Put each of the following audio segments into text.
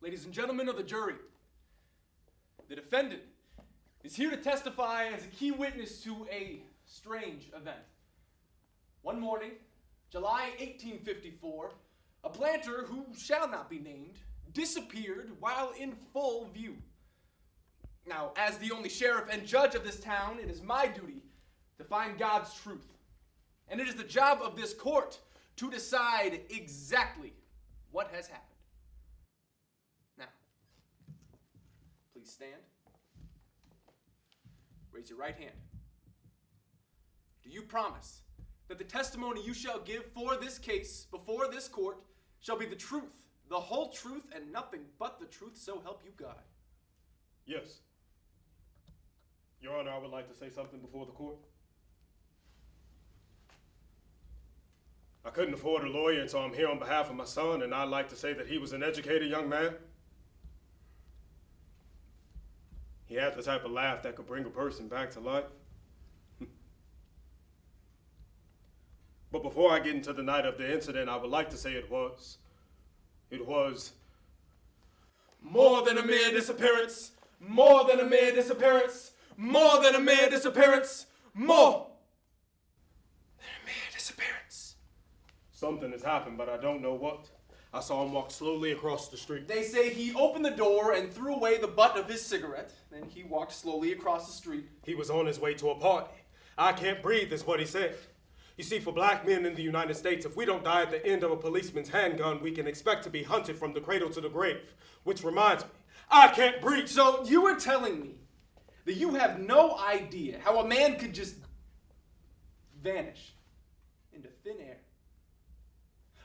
Ladies and gentlemen of the jury, the defendant is here to testify as a key witness to a strange event. One morning, July 1854, a planter who shall not be named disappeared while in full view. Now, as the only sheriff and judge of this town, it is my duty to find God's truth. And it is the job of this court to decide exactly what has happened. Now, please stand. Raise your right hand. Do you promise that the testimony you shall give for this case before this court shall be the truth, the whole truth, and nothing but the truth, so help you God? Yes. Your Honor, I would like to say something before the court. I couldn't afford a lawyer, and so I'm here on behalf of my son, and I'd like to say that he was an educated young man. He had the type of laugh that could bring a person back to life. But before I get into the night of the incident, I would like to say it was more than a mere disappearance, more than a mere disappearance, more than a mere disappearance, more than a mere disappearance. Something has happened, but I don't know what. I saw him walk slowly across the street. They say he opened the door and threw away the butt of his cigarette. Then he walked slowly across the street. He was on his way to a party. I can't breathe is what he said. You see, for black men in the United States, if we don't die at the end of a policeman's handgun, we can expect to be hunted from the cradle to the grave. Which reminds me, I can't breathe. So you were telling me that you have no idea how a man could just vanish into thin air.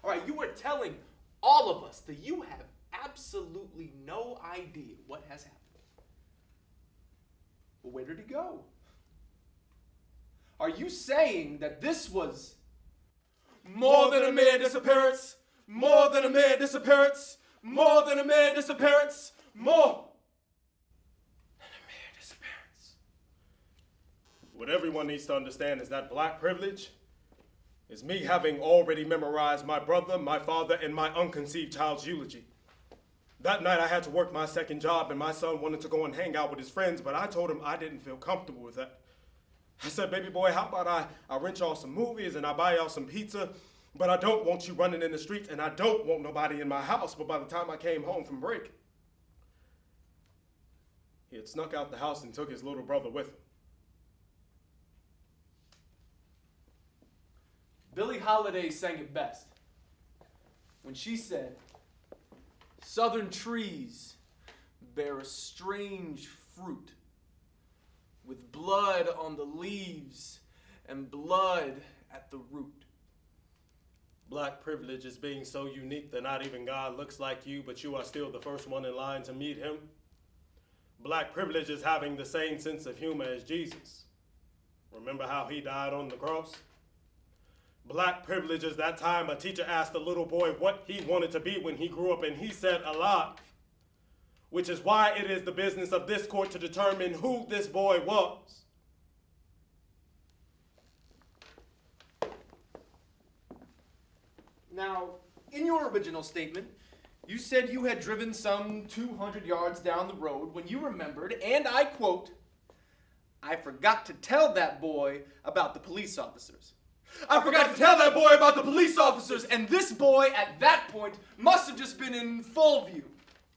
All right, you were telling all of us that you have absolutely no idea what has happened. Well, where did he go? Are you saying that this was more than a mere disappearance, more than a mere disappearance, more than a mere disappearance, more than a mere disappearance? What everyone needs to understand is that black privilege is me having already memorized my brother, my father, and my unconceived child's eulogy. That night I had to work my second job, and my son wanted to go and hang out with his friends, but I told him I didn't feel comfortable with that. I said, baby boy, how about I rent y'all some movies and I buy y'all some pizza, but I don't want you running in the streets and I don't want nobody in my house. But by the time I came home from break, he had snuck out the house and took his little brother with him. Billie Holiday sang it best when she said, "Southern trees bear a strange fruit, with blood on the leaves and blood at the root." Black privilege is being so unique that not even God looks like you, but you are still the first one in line to meet him. Black privilege is having the same sense of humor as Jesus. Remember how he died on the cross? Black privilege is that time a teacher asked a little boy what he wanted to be when he grew up, and he said alive. Which is why it is the business of this court to determine who this boy was. Now, in your original statement, you said you had driven some 200 yards down the road when you remembered, and I quote, "I forgot to tell that boy about the police officers. I forgot to tell that boy about the police officers," and this boy at that point must have just been in full view.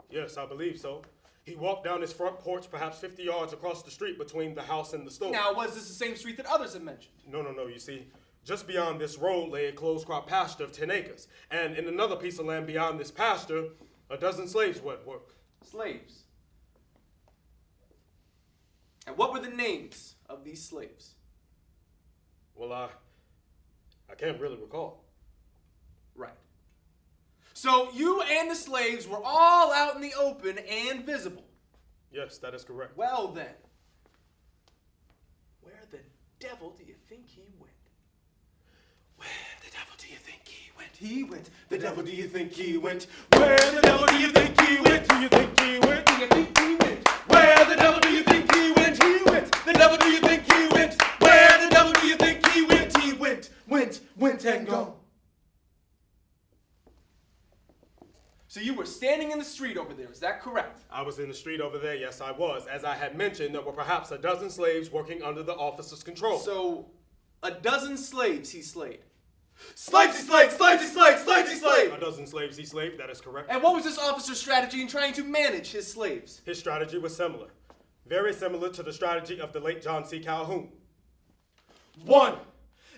Yes, I believe so. He walked down his front porch perhaps 50 yards across the street between the house and the store. Now, was this the same street that others have mentioned? No. You see, just beyond this road lay a closed crop pasture of 10 acres. And in another piece of land beyond this pasture, a dozen slaves were at work. Slaves. And what were the names of these slaves? Well, I can't really recall. Right. So you and the slaves were all out in the open and visible. Yes, that is correct. Well then, where the devil do you think he went? Where the devil do you think he went? He went. The devil do you think he went? Where the devil do you think he went? Do you think he went? Do you think he went? Where the devil do you think he went? He went. The devil do you think he went? Where the devil do you think he went? He went and gone. So you were standing in the street over there, is that correct? I was in the street over there, yes I was. As I had mentioned, there were perhaps a dozen slaves working under the officer's control. So, a dozen slaves he slayed. Slaves he slayed! Slaves he slayed! Slaves he slayed! A dozen slaves he slaved, that is correct. And what was this officer's strategy in trying to manage his slaves? His strategy was similar. Very similar to the strategy of the late John C. Calhoun. 1.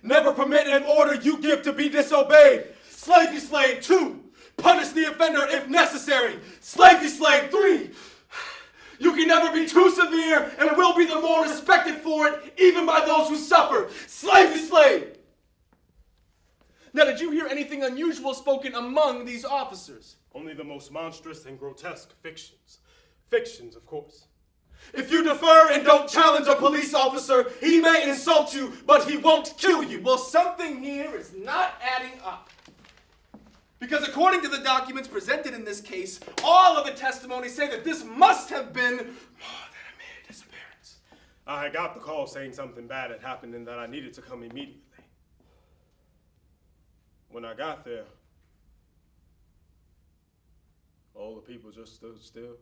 Never permit an order you give to be disobeyed. Slave you slave. 2. Punish the offender if necessary. Slave you slave. 3. You can never be too severe and will be the more respected for it, even by those who suffer. Slave you slave. Now, did you hear anything unusual spoken among these officers? Only the most monstrous and grotesque fictions. Fictions, of course. If you defer and don't challenge a police officer, he may insult you, but he won't kill you. Well, something here is not adding up. Because according to the documents presented in this case, all of the testimonies say that this must have been more than a mere disappearance. I got the call saying something bad had happened and that I needed to come immediately. When I got there, all the people just stood still.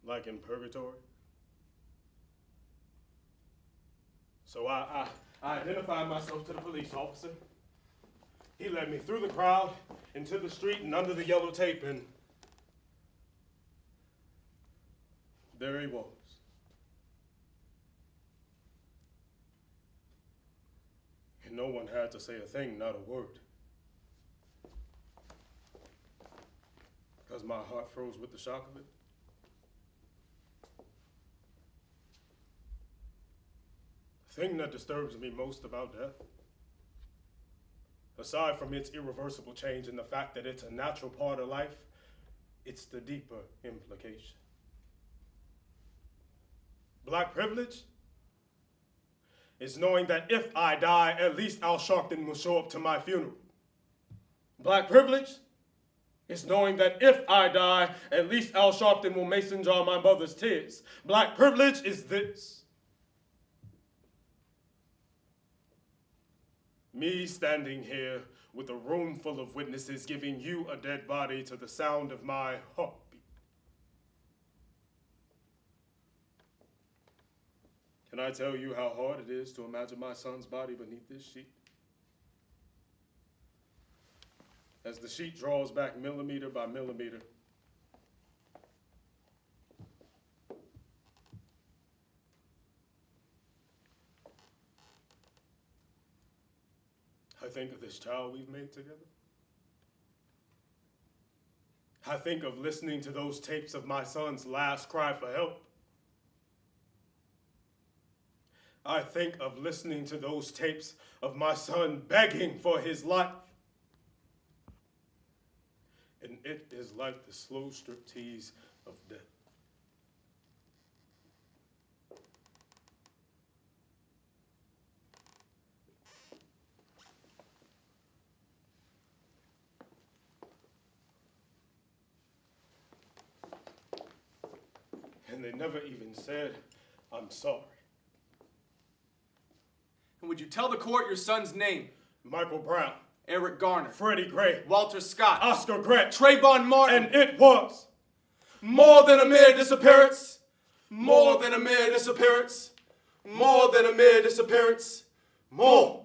Like in purgatory. So I identified myself to the police officer. He led me through the crowd, into the street, and under the yellow tape, and there he was. And no one had to say a thing, not a word. Because my heart froze with the shock of it. The thing that disturbs me most about death, aside from its irreversible change and the fact that it's a natural part of life, it's the deeper implication. Black privilege is knowing that if I die, at least Al Sharpton will show up to my funeral. Black privilege is knowing that if I die, at least Al Sharpton will mason jar my mother's tears. Black privilege is this. Me standing here with a room full of witnesses giving you a dead body to the sound of my heartbeat. Can I tell you how hard it is to imagine my son's body beneath this sheet? As the sheet draws back millimeter by millimeter, I think of this child we've made together. I think of listening to those tapes of my son's last cry for help. I think of listening to those tapes of my son begging for his life. And it is like the slow striptease of death. And they never even said, I'm sorry. And would you tell the court your son's name? Michael Brown. Eric Garner. Freddie Gray. Walter Scott. Oscar Grant. Trayvon Martin. And it was More than a mere disappearance. More than a mere disappearance. More than a mere disappearance. More